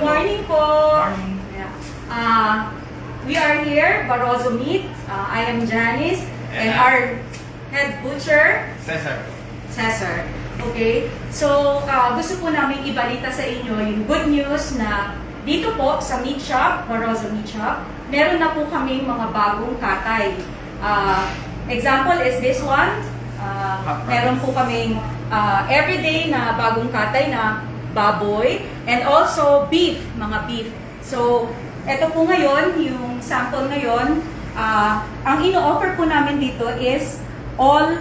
morning po. Morning. Yeah. We are here, Barroso Meat. I am Janice and our head butcher, Cesar. Okay? So, gusto po namin ibalita sa inyo yung good news na dito po sa meat shop, Barroso Meat Shop, meron na po kaming mga bagong katay. Example is this one. Meron po kaming everyday na bagong katay na baboy and also beef, mga beef. So, ito po ngayon, yung sample ngayon, ang ino-offer po namin dito is all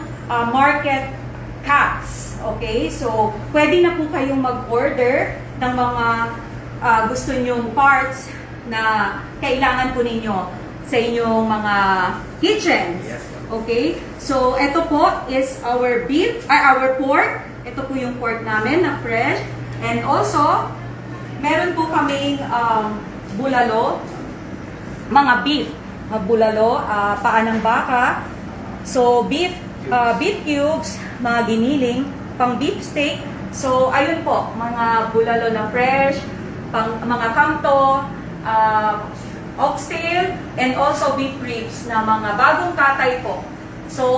market cuts. Okay? So, pwede na po kayong mag-order ng mga gusto nyong parts na kailangan po ninyo sa inyong mga kitchens. Okay? So, ito po is our beef, our pork. Ito po yung pork namin na fresh. And also, meron po kaming bulalo, mga beef, bulalo, paa ng baka. So, beef cubes, mga giniling, pang beef steak. So, ayun po, mga bulalo na fresh, mga kanto, oxtail, and also beef ribs na mga bagong katay po. So,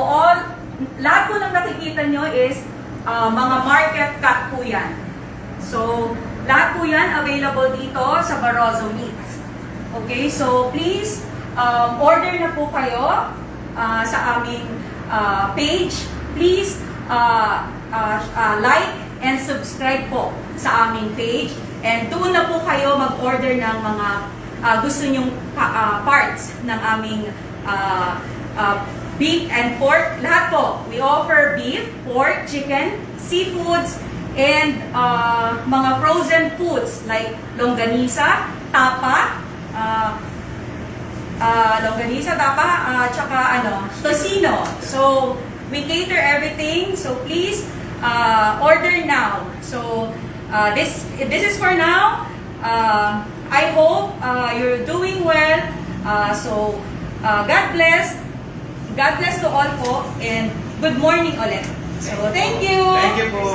lahat po ng nakikita nyo is mga market cut po yan. So, lahat po yan available dito sa Barroso Meat. Okay, so please, order na po kayo sa aming page. Please, like and subscribe po sa aming page. And doon na po kayo mag-order ng mga gusto nyong parts ng aming beef and pork. Lahat po. We offer beef, pork, chicken, seafoods, and mga frozen foods like longganisa, tapa, tsaka tocino. So, we cater everything. So, please, order now. So, this is for now. I hope you're doing well. So, God bless. God bless to all po. And good morning ulit. So, thank you. Thank you po.